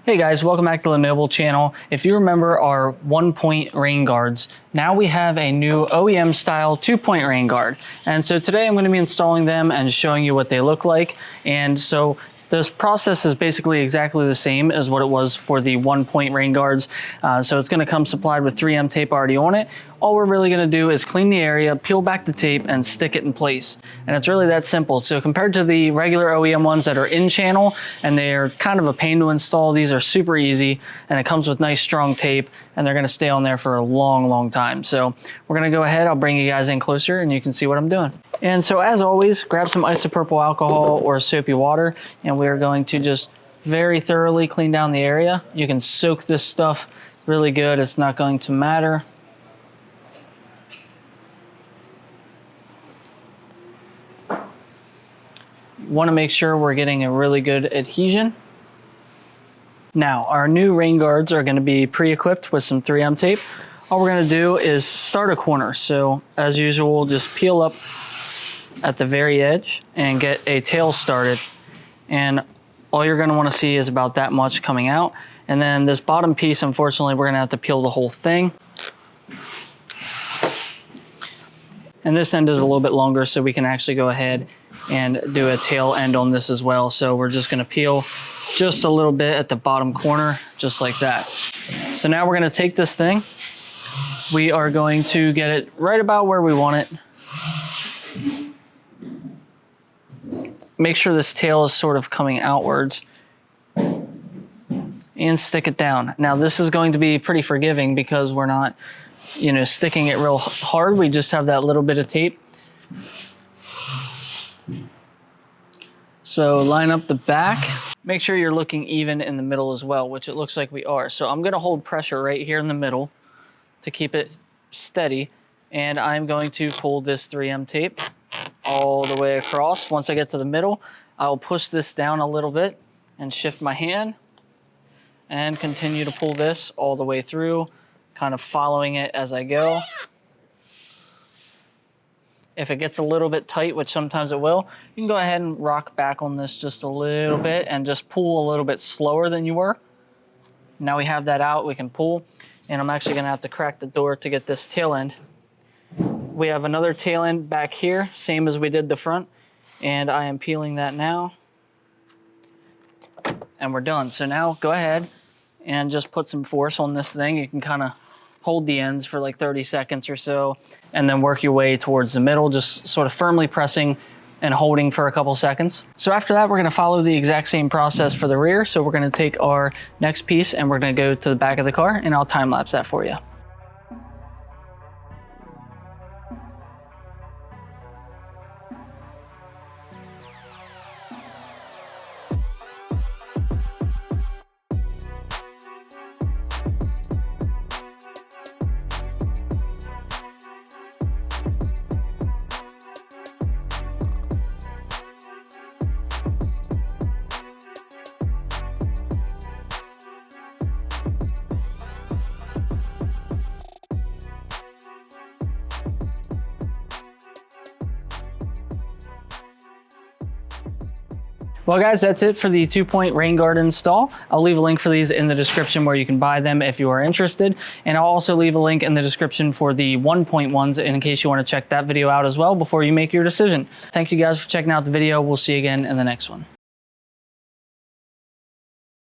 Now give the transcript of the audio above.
Hey guys, welcome back to the Noble channel. If you remember our 1-point rain guards, now we have a new OEM style 2-point rain guard. And so today I'm going to be installing them and showing you what they look like. And so this process is basically exactly the same as what it was for the 1-point rain guards. So it's going to come supplied with 3M tape already on it. All we're really going to do is clean the area, peel back the tape, and stick it in place. And it's really that simple. So compared to the regular OEM ones that are in channel, and they're kind of a pain to install, these are super easy, and it comes with nice strong tape, and they're going to stay on there for a long time. So we're going to go ahead, I'll bring you guys in closer, and you can see what I'm doing. And so as always, grab some isopropyl alcohol or soapy water, and we are going to just very thoroughly clean down the area. You can soak this stuff really good. It's not going to matter. Want to make sure we're getting a really good adhesion. Now, our new rain guards are going to be pre-equipped with some 3M tape. All we're going to do is start a corner. So as usual, just peel up at the very edge and get a tail started. And all you're going to want to see is about that much coming out. And then this bottom piece, unfortunately, we're going to have to peel the whole thing. And this end is a little bit longer, so we can actually go ahead and do a tail end on this as well. So we're just going to peel just a little bit at the bottom corner, just like that. So now we're going to take this thing. We are going to get it right about where we want it. Make sure this tail is sort of coming outwards and stick it down. Now this is going to be pretty forgiving because we're not, sticking it real hard. We just have that little bit of tape. So line up the back. Make sure you're looking even in the middle as well, which it looks like we are. So I'm gonna hold pressure right here in the middle to keep it steady. And I'm going to pull this 3M tape all the way across. Once I get to the middle, I'll push this down a little bit and shift my hand and continue to pull this all the way through, kind of following it as I go. If it gets a little bit tight, which sometimes it will, you can go ahead and rock back on this just a little bit and just pull a little bit slower than you were. Now we have that out, we can pull, and I'm actually gonna have to crack the door to get this tail end. We have another tail end back here, same as we did the front, and I am peeling that now. And we're done. So now go ahead and just put some force on this thing. You can kind of hold the ends for like 30 seconds or so, and then work your way towards the middle, just sort of firmly pressing and holding for a couple seconds. So after that, we're gonna follow the exact same process for the rear. So we're gonna take our next piece and we're gonna go to the back of the car, and I'll time lapse that for you. Well guys, that's it for the 2-point rain guard install. I'll leave a link for these in the description where you can buy them if you are interested. And I'll also leave a link in the description for the 1-point ones in case you want to check that video out as well before you make your decision. Thank you guys for checking out the video. We'll see you again in the next one.